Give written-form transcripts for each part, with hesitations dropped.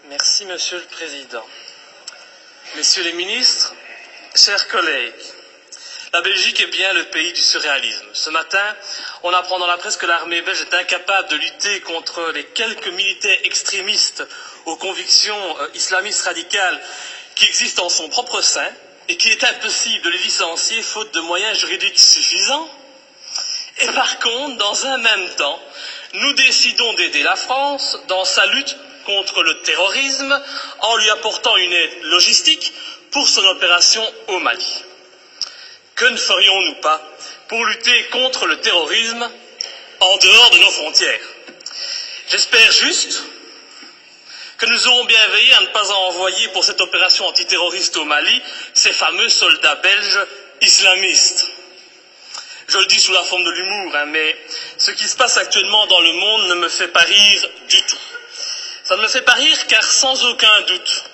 Merci, Monsieur le Président. Messieurs les ministres, chers collègues, la Belgique est bien le pays du surréalisme. Ce matin, on apprend dans la presse que l'armée belge est incapable de lutter contre les quelques militaires extrémistes aux convictions islamistes radicales qui existent en son propre sein et qu'il est impossible de les licencier faute de moyens juridiques suffisants. Et par contre, dans un même temps, nous décidons d'aider la France dans sa lutte contre le terrorisme en lui apportant une aide logistique pour son opération au Mali. Que ne ferions-nous pas pour lutter contre le terrorisme en dehors de nos frontières? J'espère juste que nous aurons bien veillé à ne pas envoyer pour cette opération antiterroriste au Mali ces fameux soldats belges islamistes. Je le dis sous la forme de l'humour, mais ce qui se passe actuellement dans le monde ne me fait pas rire du tout. Ça ne me fait pas rire car sans aucun doute,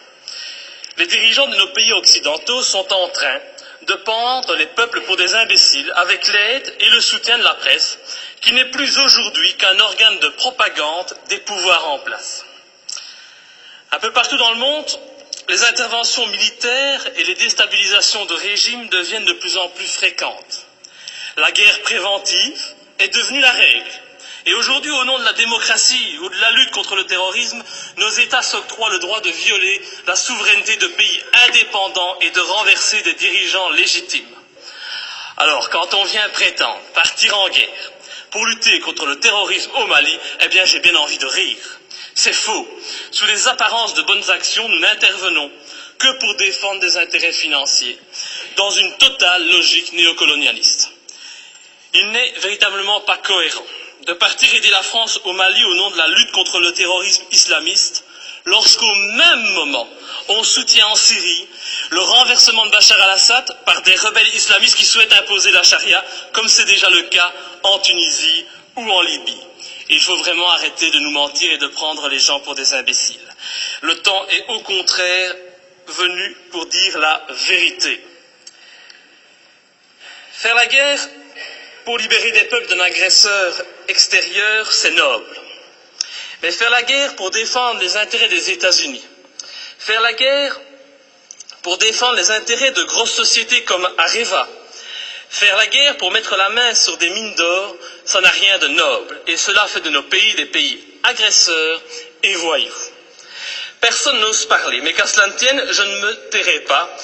les dirigeants de nos pays occidentaux sont en train de pendre les peuples pour des imbéciles avec l'aide et le soutien de la presse, qui n'est plus aujourd'hui qu'un organe de propagande des pouvoirs en place. Un peu partout dans le monde, les interventions militaires et les déstabilisations de régimes deviennent de plus en plus fréquentes. La guerre préventive est devenue la règle. Et aujourd'hui, au nom de la démocratie ou de la lutte contre le terrorisme, nos États s'octroient le droit de violer la souveraineté de pays indépendants et de renverser des dirigeants légitimes. Alors, quand on vient prétendre partir en guerre pour lutter contre le terrorisme au Mali, eh bien, j'ai bien envie de rire. C'est faux. Sous les apparences de bonnes actions, nous n'intervenons que pour défendre des intérêts financiers, dans une totale logique néocolonialiste. Il n'est véritablement pas cohérent de partir aider la France au Mali au nom de la lutte contre le terrorisme islamiste, lorsqu'au même moment, on soutient en Syrie le renversement de Bachar al-Assad par des rebelles islamistes qui souhaitent imposer la charia, comme c'est déjà le cas en Tunisie ou en Libye. Il faut vraiment arrêter de nous mentir et de prendre les gens pour des imbéciles. Le temps est au contraire venu pour dire la vérité. Faire la guerre pour libérer des peuples d'un agresseur extérieur, c'est noble. Mais faire la guerre pour défendre les intérêts des États-Unis, faire la guerre pour défendre les intérêts de grosses sociétés comme Areva, faire la guerre pour mettre la main sur des mines d'or, ça n'a rien de noble. Et cela fait de nos pays des pays agresseurs et voyous. Personne n'ose parler, mais qu'à cela ne tienne, je ne me tairai pas,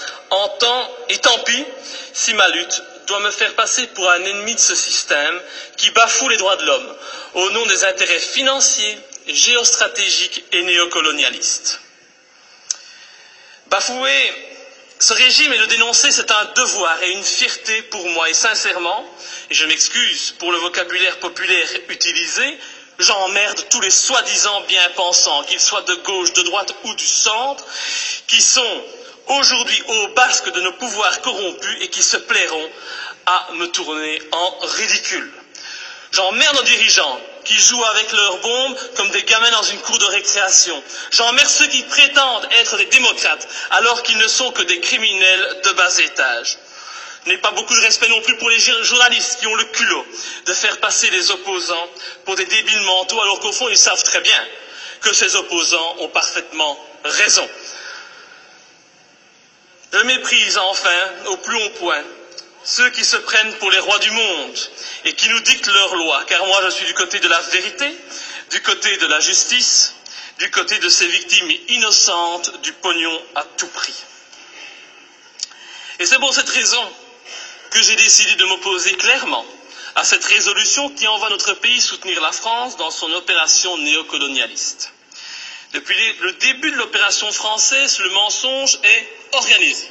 et tant pis si ma lutte doit me faire passer pour un ennemi de ce système qui bafoue les droits de l'homme au nom des intérêts financiers, géostratégiques et néocolonialistes. Bafouer ce régime et le dénoncer, c'est un devoir et une fierté pour moi. Et sincèrement, et je m'excuse pour le vocabulaire populaire utilisé, j'emmerde tous les soi-disant bien-pensants, qu'ils soient de gauche, de droite ou du centre, qui sont aujourd'hui au basque de nos pouvoirs corrompus et qui se plairont à me tourner en ridicule. J'emmerde nos dirigeants qui jouent avec leurs bombes comme des gamins dans une cour de récréation. J'emmerde ceux qui prétendent être des démocrates alors qu'ils ne sont que des criminels de bas étage. Je n'ai pas beaucoup de respect non plus pour les journalistes qui ont le culot de faire passer les opposants pour des débiles mentaux alors qu'au fond ils savent très bien que ces opposants ont parfaitement raison. Je méprise enfin au plus haut point ceux qui se prennent pour les rois du monde et qui nous dictent leurs lois, car moi je suis du côté de la vérité, du côté de la justice, du côté de ces victimes innocentes du pognon à tout prix. Et c'est pour cette raison que j'ai décidé de m'opposer clairement à cette résolution qui envoie notre pays soutenir la France dans son opération néocolonialiste. Depuis le début de l'opération française, le mensonge est organisé.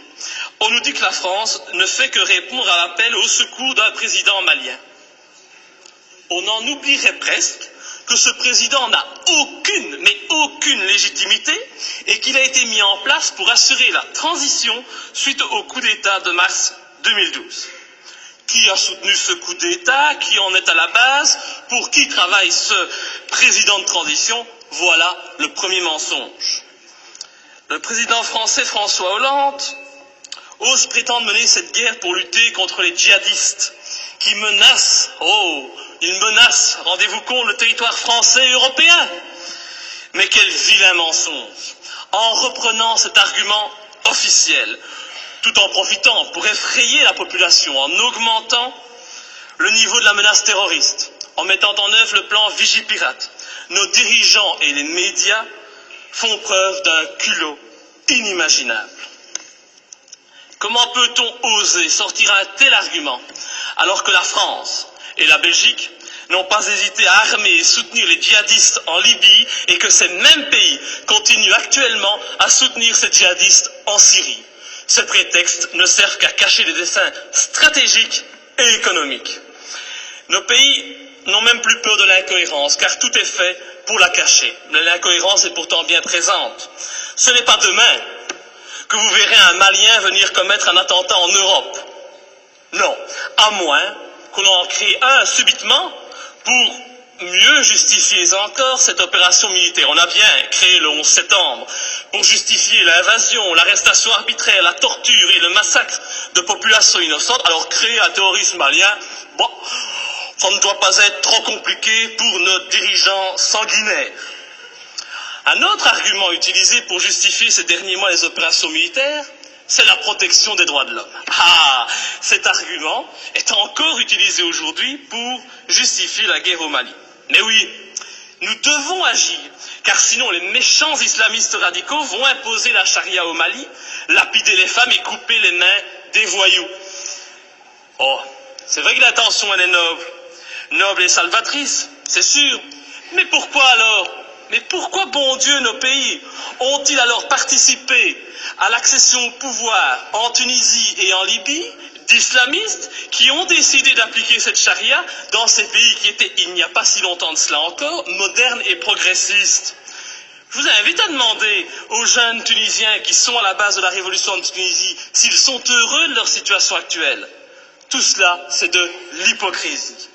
On nous dit que la France ne fait que répondre à l'appel au secours d'un président malien. On en oublierait presque que ce président n'a aucune légitimité et qu'il a été mis en place pour assurer la transition suite au coup d'État de mars 2012. Qui a soutenu ce coup d'État? Qui en est à la base? Pour qui travaille ce président de transition? Voilà le premier mensonge. Le président français François Hollande ose prétendre mener cette guerre pour lutter contre les djihadistes qui menacent, ils menacent, rendez-vous compte, le territoire français et européen. Mais quel vilain mensonge! en reprenant cet argument officiel, tout en profitant pour effrayer la population, en augmentant le niveau de la menace terroriste, en mettant en œuvre le plan Vigipirate. Nos dirigeants et les médias font preuve d'un culot inimaginable. Comment peut-on oser sortir un tel argument alors que la France et la Belgique n'ont pas hésité à armer et soutenir les djihadistes en Libye et que ces mêmes pays continuent actuellement à soutenir ces djihadistes en Syrie? Ces prétextes ne servent qu'à cacher des desseins stratégiques et économiques. Nos pays n'ont même plus peur de l'incohérence, car tout est fait pour la cacher. Mais l'incohérence est pourtant bien présente. Ce n'est pas demain que vous verrez un Malien venir commettre un attentat en Europe. Non, à moins qu'on en crée un subitement pour mieux justifier encore cette opération militaire. On a bien créé le 11 septembre pour justifier l'invasion, l'arrestation arbitraire, la torture et le massacre de populations innocentes. Alors créer un terrorisme malien, bon, ça ne doit pas être trop compliqué pour nos dirigeants sanguinaires. Un autre argument utilisé pour justifier ces derniers mois les opérations militaires, c'est la protection des droits de l'homme. Ah, cet argument est encore utilisé aujourd'hui pour justifier la guerre au Mali. Mais oui, nous devons agir, car sinon les méchants islamistes radicaux vont imposer la charia au Mali, lapider les femmes et couper les mains des voyous. Oh, c'est vrai que l'intention elle est noble et salvatrice, c'est sûr. Mais pourquoi alors? Mais pourquoi, bon Dieu, nos pays ont-ils alors participé à l'accession au pouvoir en Tunisie et en Libye d'islamistes qui ont décidé d'appliquer cette charia dans ces pays qui étaient, il n'y a pas si longtemps de cela encore, modernes et progressistes? Je vous invite à demander aux jeunes Tunisiens qui sont à la base de la révolution de Tunisie s'ils sont heureux de leur situation actuelle. Tout cela, c'est de l'hypocrisie.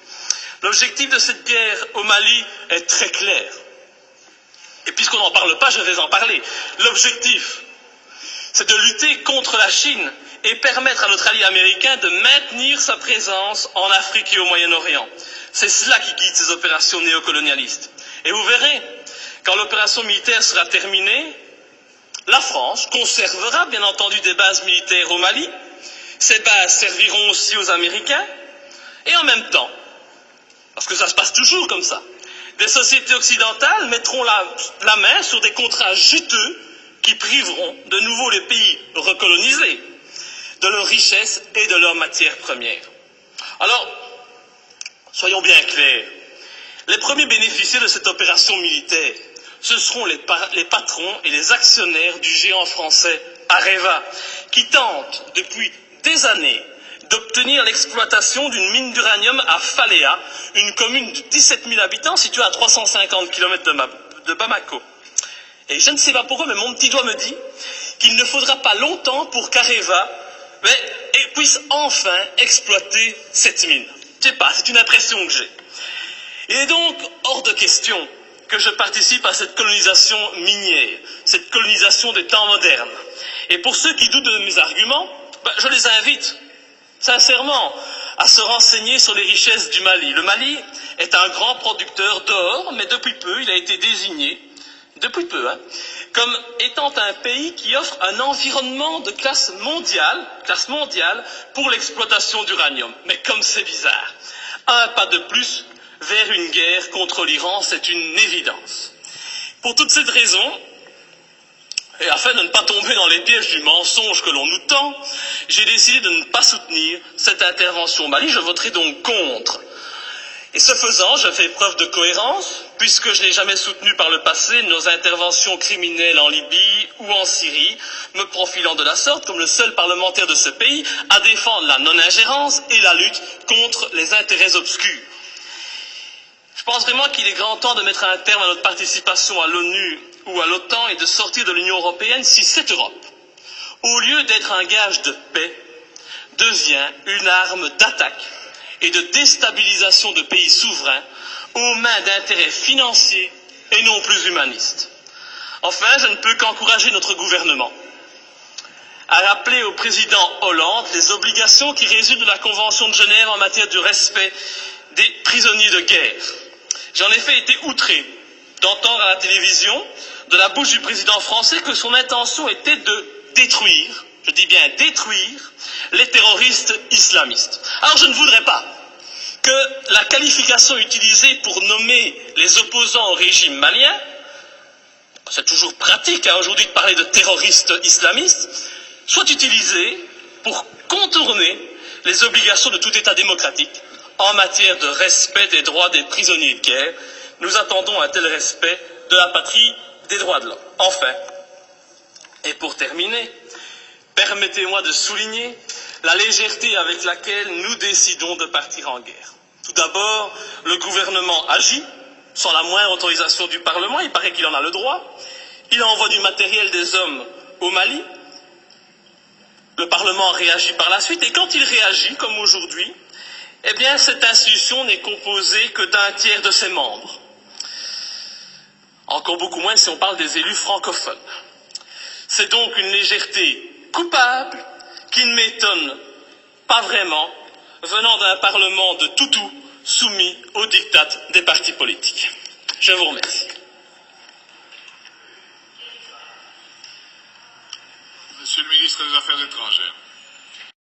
L'objectif de cette guerre au Mali est très clair. Et puisqu'on n'en parle pas, je vais en parler. L'objectif, c'est de lutter contre la Chine et permettre à notre allié américain de maintenir sa présence en Afrique et au Moyen-Orient. C'est cela qui guide ces opérations néocolonialistes. Et vous verrez, quand l'opération militaire sera terminée, la France conservera bien entendu des bases militaires au Mali. Ces bases serviront aussi aux Américains. Et en même temps, parce que ça se passe toujours comme ça, des sociétés occidentales mettront la main sur des contrats juteux qui priveront de nouveau les pays recolonisés de leurs richesses et de leurs matières premières. Alors, soyons bien clairs, les premiers bénéficiaires de cette opération militaire, ce seront les patrons et les actionnaires du géant français Areva, qui tentent depuis des années d'obtenir l'exploitation d'une mine d'uranium à Faléa, une commune de 17 000 habitants située à 350 km de Bamako. Et je ne sais pas pourquoi, mais mon petit doigt me dit qu'il ne faudra pas longtemps pour qu'Areva puisse enfin exploiter cette mine. Je ne sais pas, c'est une impression que j'ai. Il est donc hors de question que je participe à cette colonisation minière, cette colonisation des temps modernes. Et pour ceux qui doutent de mes arguments, je les invite sincèrement à se renseigner sur les richesses du Mali. Le Mali est un grand producteur d'or, mais depuis peu, il a été désigné, comme étant un pays qui offre un environnement de classe mondiale pour l'exploitation d'uranium. Mais comme c'est bizarre, un pas de plus vers une guerre contre l'Iran, c'est une évidence. Pour toutes ces raisons, et afin de ne pas tomber dans les pièges du mensonge que l'on nous tend, j'ai décidé de ne pas soutenir cette intervention au Mali. Je voterai donc contre. Et ce faisant, je fais preuve de cohérence, puisque je n'ai jamais soutenu par le passé nos interventions criminelles en Libye ou en Syrie, me profilant de la sorte comme le seul parlementaire de ce pays à défendre la non-ingérence et la lutte contre les intérêts obscurs. Je pense vraiment qu'il est grand temps de mettre un terme à notre participation à l'ONU ou à l'OTAN et de sortir de l'Union européenne si cette Europe, au lieu d'être un gage de paix, devient une arme d'attaque et de déstabilisation de pays souverains aux mains d'intérêts financiers et non plus humanistes. Enfin, je ne peux qu'encourager notre gouvernement à rappeler au président Hollande les obligations qui résultent de la Convention de Genève en matière de respect des prisonniers de guerre. J'ai en effet été outré d'entendre à la télévision, de la bouche du président français que son intention était de détruire, je dis bien détruire, les terroristes islamistes. Alors je ne voudrais pas que la qualification utilisée pour nommer les opposants au régime malien, c'est toujours pratique aujourd'hui de parler de terroristes islamistes, soit utilisée pour contourner les obligations de tout État démocratique en matière de respect des droits des prisonniers de guerre. Nous attendons un tel respect de la patrie des droits de l'homme. Enfin, et pour terminer, permettez-moi de souligner la légèreté avec laquelle nous décidons de partir en guerre. Tout d'abord, le gouvernement agit sans la moindre autorisation du Parlement, il paraît qu'il en a le droit. Il envoie du matériel, des hommes au Mali. Le Parlement réagit par la suite, et quand il réagit, comme aujourd'hui, eh bien, cette institution n'est composée que d'un tiers de ses membres. Encore beaucoup moins si on parle des élus francophones. C'est donc une légèreté coupable qui ne m'étonne pas vraiment, venant d'un Parlement de toutous soumis aux diktats des partis politiques. Je vous remercie. Monsieur le ministre des Affaires étrangères.